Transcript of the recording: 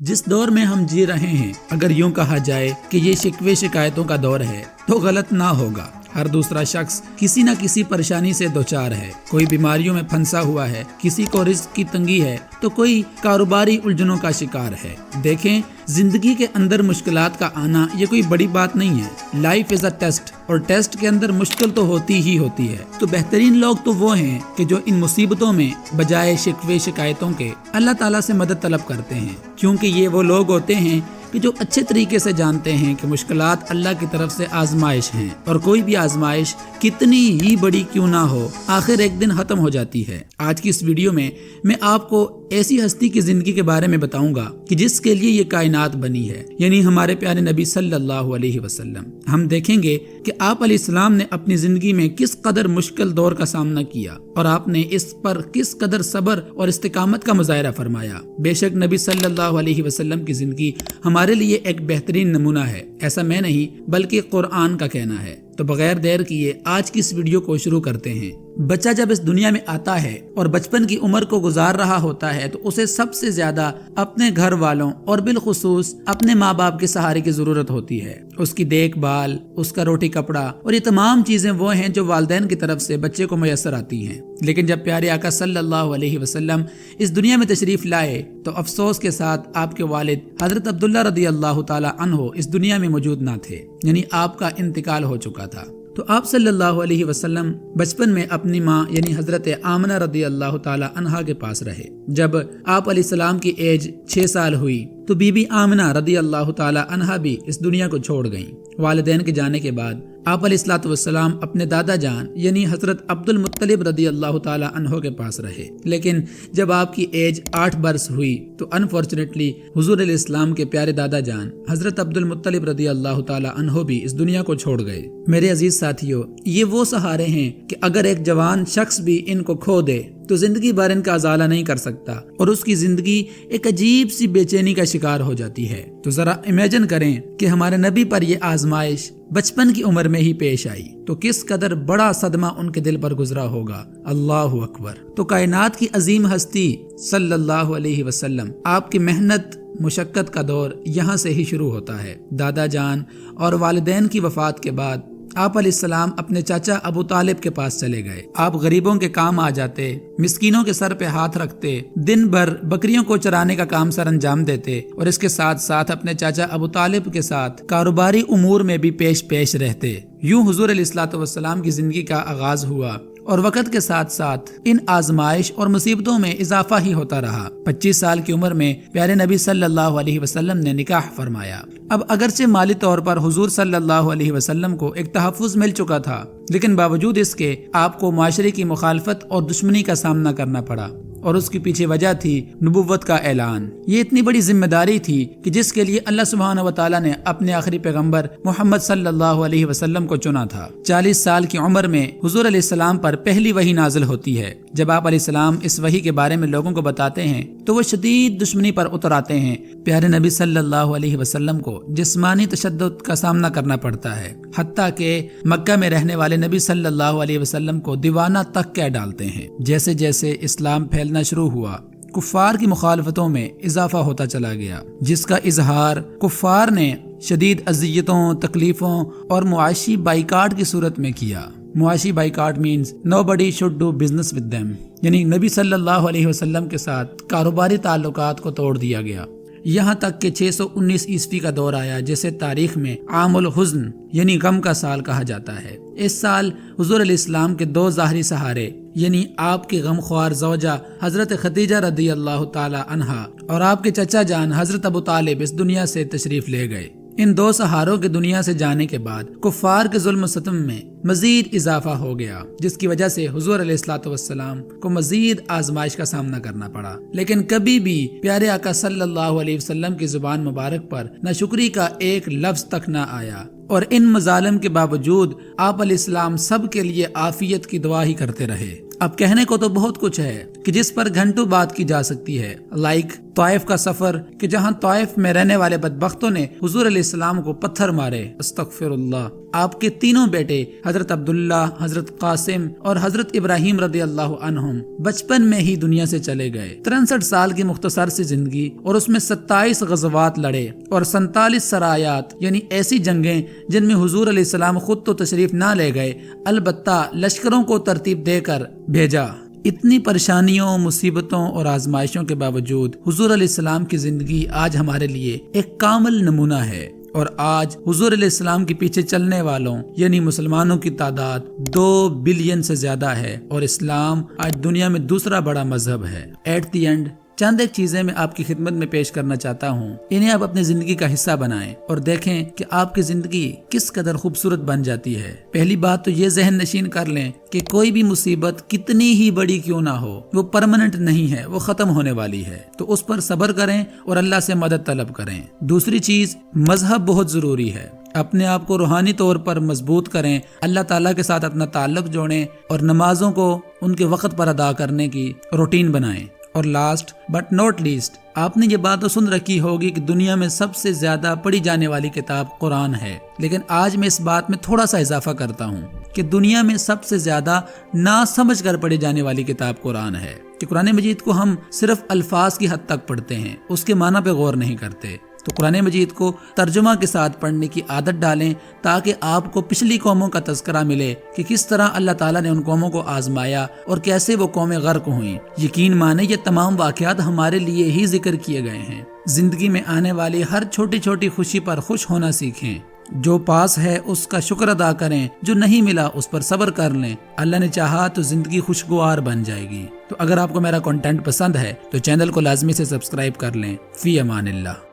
جس دور میں ہم جی رہے ہیں، اگر یوں کہا جائے کہ یہ شکوے شکایتوں کا دور ہے تو غلط نہ ہوگا۔ ہر دوسرا شخص کسی نہ کسی پریشانی سے دوچار ہے، کوئی بیماریوں میں پھنسا ہوا ہے، کسی کو رزق کی تنگی ہے تو کوئی کاروباری الجھنوں کا شکار ہے۔ دیکھیں، زندگی کے اندر مشکلات کا آنا یہ کوئی بڑی بات نہیں ہے۔ لائف از اے ٹیسٹ، اور ٹیسٹ کے اندر مشکل تو ہوتی ہی ہوتی ہے۔ تو بہترین لوگ تو وہ ہیں کہ جو ان مصیبتوں میں بجائے شکوے شکایتوں کے اللہ تعالیٰ سے مدد طلب کرتے ہیں، کیونکہ یہ وہ لوگ ہوتے ہیں کہ جو اچھے طریقے سے جانتے ہیں کہ مشکلات اللہ کی طرف سے آزمائش ہیں، اور کوئی بھی آزمائش کتنی ہی بڑی کیوں نہ ہو، آخر ایک دن ختم ہو جاتی ہے۔ آج کی اس ویڈیو میں آپ کو ایسی ہستی کی زندگی کے بارے میں بتاؤں گا کہ جس کے لیے یہ کائنات بنی ہے، یعنی ہمارے پیارے نبی صلی اللہ علیہ وسلم۔ ہم دیکھیں گے کہ آپ علیہ السلام نے اپنی زندگی میں کس قدر مشکل دور کا سامنا کیا، اور آپ نے اس پر کس قدر صبر اور استقامت کا مظاہرہ فرمایا۔ بے شک نبی صلی اللہ علیہ وسلم کی زندگی ہمارے لیے ایک بہترین نمونہ ہے، ایسا میں نہیں بلکہ قرآن کا کہنا ہے۔ تو بغیر دیر کیے آج کی اس ویڈیو کو شروع کرتے ہیں۔ بچہ جب اس دنیا میں آتا ہے اور بچپن کی عمر کو گزار رہا ہوتا ہے تو اسے سب سے زیادہ اپنے گھر والوں اور بالخصوص اپنے ماں باپ کے سہارے کی ضرورت ہوتی ہے۔ اس کی دیکھ بھال، اس کا روٹی کپڑا اور یہ تمام چیزیں وہ ہیں جو والدین کی طرف سے بچے کو میسر آتی ہیں۔ لیکن جب پیارے آقا صلی اللہ علیہ وسلم اس دنیا میں تشریف لائے تو افسوس کے ساتھ آپ کے والد حضرت عبداللہ رضی اللہ تعالی عنہ اس دنیا میں موجود نہ تھے، یعنی آپ کا انتقال ہو چکا تھا۔ تو آپ صلی اللہ علیہ وسلم بچپن میں اپنی ماں یعنی حضرت آمنہ رضی اللہ تعالی عنہا کے پاس رہے۔ جب آپ علیہ السلام کی ایج 6 سال ہوئی تو بی بی آمنہ رضی اللہ تعالی عنہا بھی اس دنیا کو چھوڑ گئیں۔ والدین کے جانے کے بعد آپ علیہ الصلوۃ والسلام اپنے دادا جان یعنی حضرت عبد المطلب رضی اللہ تعالی عنہ کے پاس رہے۔ لیکن جب آپ کی ایج 8 برس ہوئی تو انفارچونیٹلی حضور علیہ السلام کے پیارے دادا جان حضرت عبد المطلب رضی اللہ تعالی عنہ بھی اس دنیا کو چھوڑ گئے۔ میرے عزیز ساتھیو، یہ وہ سہارے ہیں کہ اگر ایک جوان شخص بھی ان کو کھو دے تو زندگی بھر ان کا ازالہ نہیں کر سکتا، اور اس کی زندگی ایک عجیب سی بے چینی کا شکار ہو جاتی ہے۔ تو ذرا امیجن کریں کہ ہمارے نبی پر یہ آزمائش بچپن کی عمر میں ہی پیش آئی تو کس قدر بڑا صدمہ ان کے دل پر گزرا ہوگا۔ اللہ اکبر۔ تو کائنات کی عظیم ہستی صلی اللہ علیہ وسلم، آپ کی محنت مشقت کا دور یہاں سے ہی شروع ہوتا ہے۔ دادا جان اور والدین کی وفات کے بعد آپ علیہ السلام اپنے چاچا ابو طالب کے پاس چلے گئے۔ آپ غریبوں کے کام آ جاتے، مسکینوں کے سر پہ ہاتھ رکھتے، دن بھر بکریوں کو چرانے کا کام سر انجام دیتے، اور اس کے ساتھ ساتھ اپنے چاچا ابو طالب کے ساتھ کاروباری امور میں بھی پیش رہتے۔ یوں حضور علیہ الصلوۃ والسلام کی زندگی کا آغاز ہوا، اور وقت کے ساتھ ساتھ ان آزمائش اور مصیبتوں میں اضافہ ہی ہوتا رہا۔ 25 سال کی عمر میں پیارے نبی صلی اللہ علیہ وسلم نے نکاح فرمایا۔ اب اگرچہ مالی طور پر حضور صلی اللہ علیہ وسلم کو ایک تحفظ مل چکا تھا، لیکن باوجود اس کے آپ کو معاشرے کی مخالفت اور دشمنی کا سامنا کرنا پڑا، اور اس کی پیچھے وجہ تھی نبوت کا اعلان۔ یہ اتنی بڑی ذمہ داری تھی کہ جس کے لیے اللہ سبحانہ و تعالیٰ نے اپنے آخری پیغمبر محمد صلی اللہ علیہ وسلم کو چنا تھا۔ 40 سال کی عمر میں حضور علیہ السلام پر پہلی وحی نازل ہوتی ہے۔ جب آپ علیہ السلام اس وحی کے بارے میں لوگوں کو بتاتے ہیں تو وہ شدید دشمنی پر اتر آتے ہیں۔ پیارے نبی صلی اللہ علیہ وسلم کو جسمانی تشدد کا سامنا کرنا پڑتا ہے، حتیٰ کہ مکہ میں رہنے والے نبی صلی اللہ علیہ وسلم کو دیوانہ تک کہہ ڈالتے ہیں۔ جیسے جیسے اسلام پھیلنا شروع ہوا، کفار کی مخالفتوں میں اضافہ ہوتا چلا گیا، جس کا اظہار کفار نے شدید اذیتوں، تکلیفوں اور معاشی بائیکاٹ کی صورت میں کیا۔ معاشی boycott means nobody should do business with them، یعنی نبی صلی اللہ علیہ وسلم کے ساتھ کاروباری تعلقات کو توڑ دیا گیا، یہاں تک کہ 619 عیسوی کا دور آیا جسے تاریخ میں عام الحزن یعنی غم کا سال کہا جاتا ہے۔ اس سال حضور علیہ السلام کے 2 ظاہری سہارے یعنی آپ کی غمخوار زوجہ حضرت خدیجہ رضی اللہ تعالی عنہا اور آپ کے چچا جان حضرت ابو طالب اس دنیا سے تشریف لے گئے۔ ان 2 سہاروں کے دنیا سے جانے کے بعد کفار کے ظلم و ستم میں مزید اضافہ ہو گیا، جس کی وجہ سے حضور علیہ الصلوۃ والسلام کو مزید آزمائش کا سامنا کرنا پڑا۔ لیکن کبھی بھی پیارے آقا صلی اللہ علیہ وسلم کی زبان مبارک پر ناشکری کا ایک لفظ تک نہ آیا، اور ان مظالم کے باوجود آپ علیہ السلام سب کے لیے عافیت کی دعا ہی کرتے رہے۔ اب کہنے کو تو بہت کچھ ہے، کہ جس پر گھنٹوں بات کی جا سکتی ہے، لائک طائف کا سفر کہ جہاں طائف میں رہنے والے بدبختوں نے حضور علیہ السلام کو پتھر مارے، استغفر اللہ۔ آپ کے تینوں بیٹے حضرت عبداللہ، حضرت قاسم اور حضرت ابراہیم رضی اللہ عنہم بچپن میں ہی دنیا سے چلے گئے۔ 63 سال کی مختصر سی زندگی اور اس میں 27 غزوات لڑے اور 47 سرایات یعنی ایسی جنگیں جن میں حضور علیہ السلام خود تو تشریف نہ لے گئے، البتہ لشکروں کو ترتیب دے کر بھیجا۔ اتنی پریشانیوں، مصیبتوں اور آزمائشوں کے باوجود حضور علیہ السلام کی زندگی آج ہمارے لیے ایک کامل نمونہ ہے، اور آج حضور علیہ السلام کے پیچھے چلنے والوں یعنی مسلمانوں کی تعداد 2 بلین سے زیادہ ہے، اور اسلام آج دنیا میں دوسرا بڑا مذہب ہے۔ ایٹ دی اینڈ چند ایک چیزیں میں آپ کی خدمت میں پیش کرنا چاہتا ہوں، انہیں آپ اپنی زندگی کا حصہ بنائیں اور دیکھیں کہ آپ کی زندگی کس قدر خوبصورت بن جاتی ہے۔ پہلی بات تو یہ ذہن نشین کر لیں کہ کوئی بھی مصیبت کتنی ہی بڑی کیوں نہ ہو، وہ پرماننٹ نہیں ہے، وہ ختم ہونے والی ہے، تو اس پر صبر کریں اور اللہ سے مدد طلب کریں۔ دوسری چیز، مذہب بہت ضروری ہے، اپنے آپ کو روحانی طور پر مضبوط کریں، اللہ تعالیٰ کے ساتھ اپنا تعلق جوڑیں اور نمازوں کو ان کے وقت پر ادا کرنے کی روٹین بنائیں۔ اور لاسٹ بٹ ناٹ لیسٹ، آپ نے یہ بات تو سن رکھی ہوگی کہ دنیا میں سب سے زیادہ پڑھی جانے والی کتاب قرآن ہے، لیکن آج میں اس بات میں تھوڑا سا اضافہ کرتا ہوں کہ دنیا میں سب سے زیادہ نہ سمجھ کر پڑھی جانے والی کتاب قرآن ہے، کہ قرآن مجید کو ہم صرف الفاظ کی حد تک پڑھتے ہیں، اس کے معنی پہ غور نہیں کرتے۔ تو قرآن مجید کو ترجمہ کے ساتھ پڑھنے کی عادت ڈالیں تاکہ آپ کو پچھلی قوموں کا تذکرہ ملے کہ کس طرح اللہ تعالیٰ نے ان قوموں کو آزمایا اور کیسے وہ قومیں غرق ہوئیں۔ یقین مانیں یہ تمام واقعات ہمارے لیے ہی ذکر کیے گئے ہیں۔ زندگی میں آنے والی ہر چھوٹی چھوٹی خوشی پر خوش ہونا سیکھیں، جو پاس ہے اس کا شکر ادا کریں، جو نہیں ملا اس پر صبر کر لیں، اللہ نے چاہا تو زندگی خوشگوار بن جائے گی۔ تو اگر آپ کو میرا کنٹینٹ پسند ہے تو چینل کو لازمی سے سبسکرائب کر لیں۔ فی امان اللہ۔